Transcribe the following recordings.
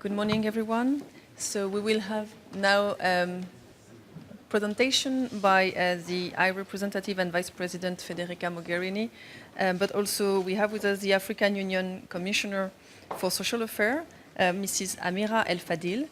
Good morning, everyone. So we will have now presentation by the High Representative and Vice President Federica Mogherini, but also we have with us the African Union Commissioner for Social Affairs, Mrs. Amira El Fadil.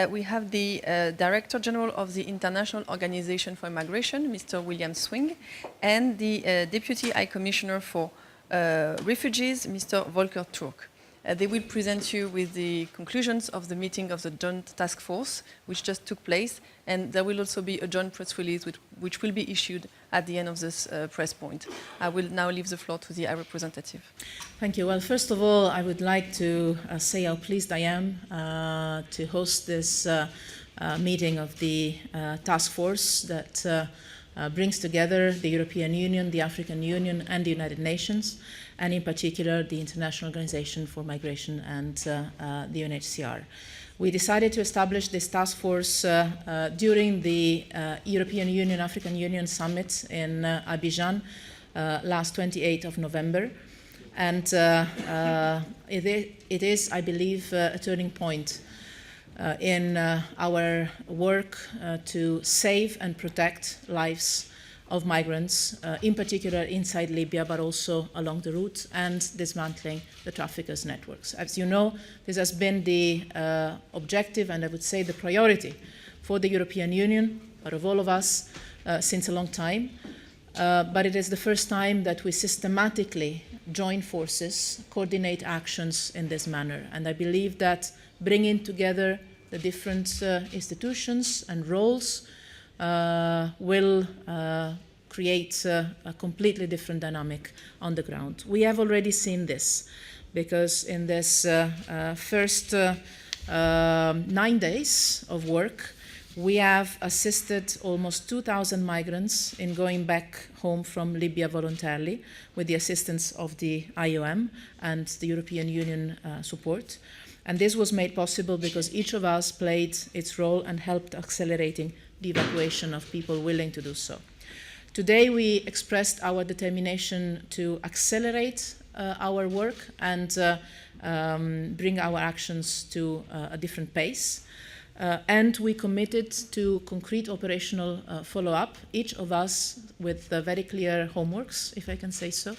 We have the Director General of the International Organization for Migration, Mr. William Swing, and the Deputy High Commissioner for Refugees, Mr. Volker Turk. They will present you with the conclusions of the meeting of the Joint Task Force, which just took place, and there will also be a joint press release which will be issued at the end of this press point. I will now leave the floor to the High Representative. Thank you. Well, first of all, I would like to say how pleased I am to host this meeting of the task force that brings together the European Union, the African Union, and the United Nations, and in particular the International Organization for Migration and the UNHCR. We decided to establish this task force during the European Union, African Union Summit in Abidjan last 28th of November. And it is, I believe, a turning point in our work to save and protect lives of migrants, in particular inside Libya, but also along the route, and dismantling the traffickers' networks. As you know, this has been the objective, and I would say the priority for the European Union, but of all of us, since a long time. But it is the first time that we systematically join forces, coordinate actions in this manner. And I believe that bringing together the different institutions and roles will create a completely different dynamic on the ground. We have already seen this, because in this first 9 days of work, we have assisted almost 2,000 migrants in going back home from Libya voluntarily with the assistance of the IOM and the European Union support. And this was made possible because each of us played its role and helped accelerating the evacuation of people willing to do so. Today we expressed our determination to accelerate our work and bring our actions to a different pace. And we committed to concrete operational follow-up, each of us with very clear homeworks, if I can say so,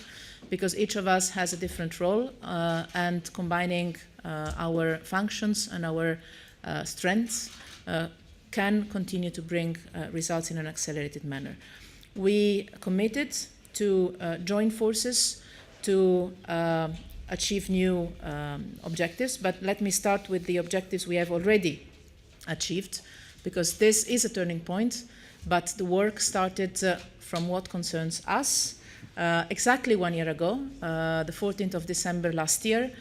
because each of us has a different role, and combining our functions and our strengths can continue to bring results in an accelerated manner. We committed to join forces to achieve new objectives, but let me start with the objectives we have already achieved, because this is a turning point, but the work started from what concerns us. Exactly 1 year ago, the 14th of December last year,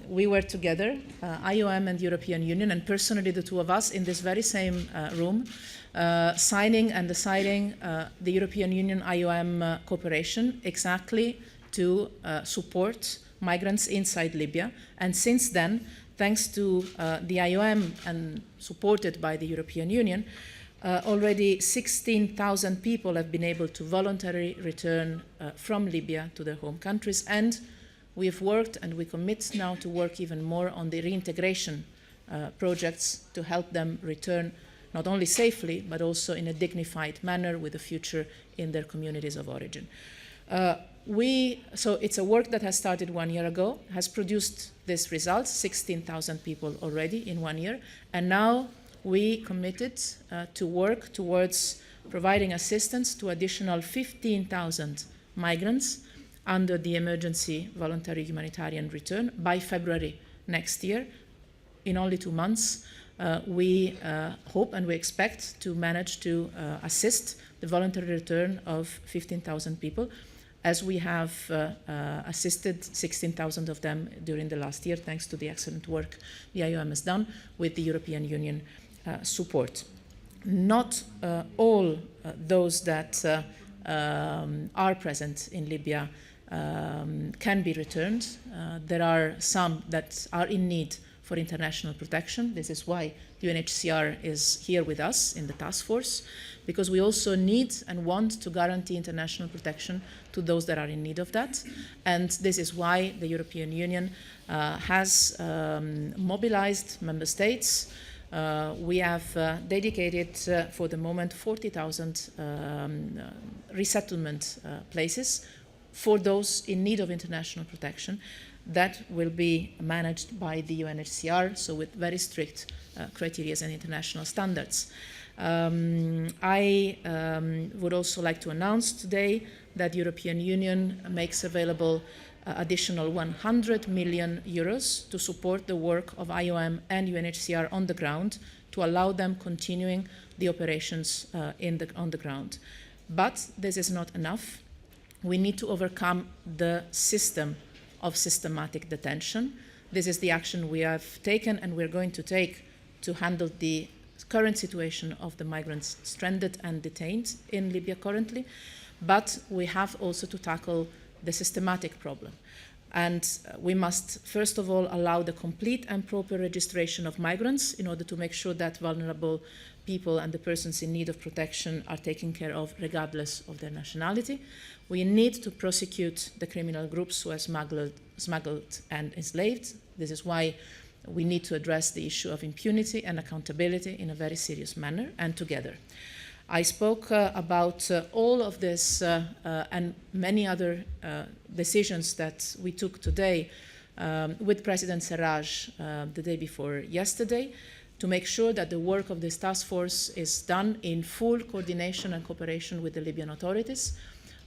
we were together, IOM and European Union, and personally the two of us in this very same room, signing and deciding the European Union IOM cooperation exactly to support migrants inside Libya. And since then, thanks to the IOM and supported by the European Union, already 16,000 people have been able to voluntarily return from Libya to their home countries. And we have worked, and we commit now to work even more on the reintegration projects to help them return not only safely, but also in a dignified manner with a future in their communities of origin. So it's a work that has started 1 year ago, has produced this result, 16,000 people already in 1 year, and now we committed to work towards providing assistance to additional 15,000 migrants under the emergency voluntary humanitarian return by February next year. In only 2 months, we hope and we expect to manage to assist the voluntary return of 15,000 people, as we have assisted 16,000 of them during the last year, thanks to the excellent work the IOM has done with the European Union support. Not all those that are present in Libya can be returned. There are some that are in need for international protection. This is why the UNHCR is here with us in the task force, because we also need and want to guarantee international protection to those that are in need of that. And this is why the European Union has mobilized member states. We have dedicated for the moment 40,000 resettlement places for those in need of international protection that will be managed by the UNHCR, so with very strict criteria and international standards. I would also like to announce today that the European Union makes available additional 100 million euros to support the work of IOM and UNHCR on the ground, to allow them continuing the operations on the ground. But this is not enough. We need to overcome the system of systematic detention. This is the action we have taken and we're going to take to handle the current situation of the migrants stranded and detained in Libya currently. But we have also to tackle the systematic problem. And we must, first of all, allow the complete and proper registration of migrants in order to make sure that vulnerable people and the persons in need of protection are taken care of regardless of their nationality. We need to prosecute the criminal groups who have smuggled and enslaved. This is why we need to address the issue of impunity and accountability in a very serious manner and together. I spoke about all of this and many other decisions that we took today with President Serraj the day before yesterday, to make sure that the work of this task force is done in full coordination and cooperation with the Libyan authorities.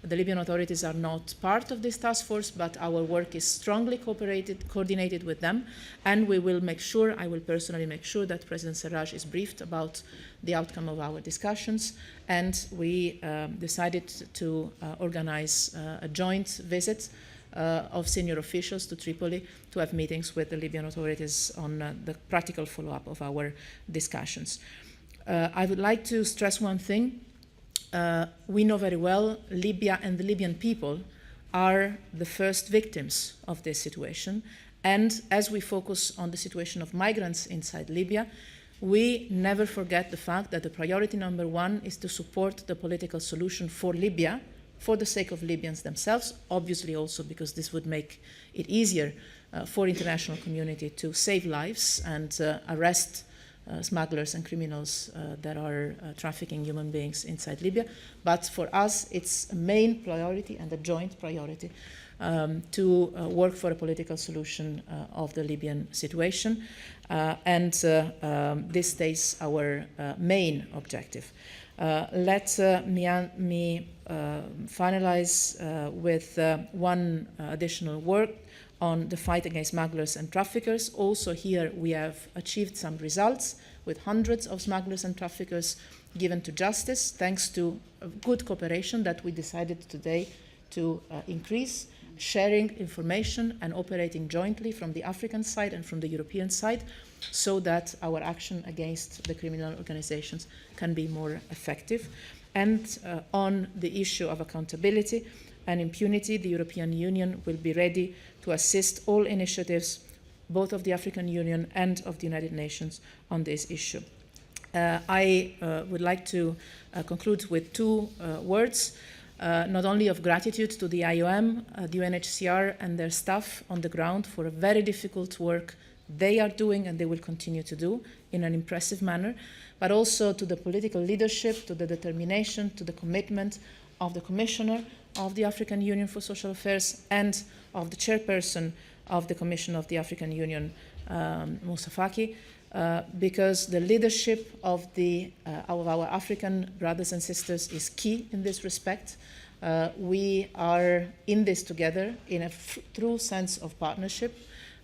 The Libyan authorities are not part of this task force, but our work is strongly coordinated with them, and we will make sure, I will personally make sure, that President Serraj is briefed about the outcome of our discussions, and we decided to organize a joint visit of senior officials to Tripoli to have meetings with the Libyan authorities on the practical follow-up of our discussions. I would like to stress one thing. We know very well Libya and the Libyan people are the first victims of this situation. And as we focus on the situation of migrants inside Libya, we never forget the fact that the priority number one is to support the political solution for Libya, for the sake of Libyans themselves, obviously also because this would make it easier for international community to save lives and arrest smugglers and criminals that are trafficking human beings inside Libya. But for us, it's a main priority and a joint priority to work for a political solution of the Libyan situation. And this stays our main objective. Let me finalize with one additional word on the fight against smugglers and traffickers. Also here we have achieved some results with hundreds of smugglers and traffickers given to justice, thanks to good cooperation that we decided today to increase, sharing information and operating jointly from the African side and from the European side, so that our action against the criminal organizations can be more effective. And on the issue of accountability and impunity, the European Union will be ready to assist all initiatives, both of the African Union and of the United Nations, on this issue. I would like to conclude with two words, not only of gratitude to the IOM, the UNHCR and their staff on the ground for a very difficult work they are doing and they will continue to do in an impressive manner, but also to the political leadership, to the determination, to the commitment of the Commissioner of the African Union for Social Affairs and of the chairperson of the Commission of the African Union, Moussa Faki, because the leadership of our African brothers and sisters is key in this respect. We are in this together in a true sense of partnership,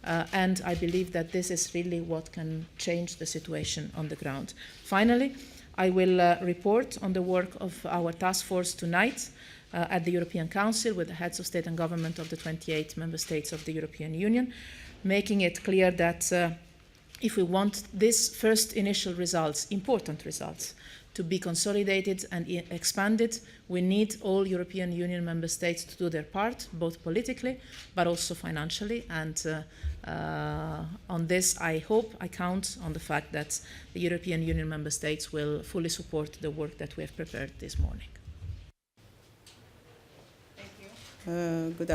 and I believe that this is really what can change the situation on the ground. Finally, I will report on the work of our task force tonight at the European Council with the heads of state and government of the 28 member states of the European Union, making it clear that if we want these first initial results, important results, to be consolidated and expanded, we need all European Union member states to do their part, both politically but also financially. And on this, I hope, I count on the fact that the European Union member states will fully support the work that we have prepared this morning. Good afternoon.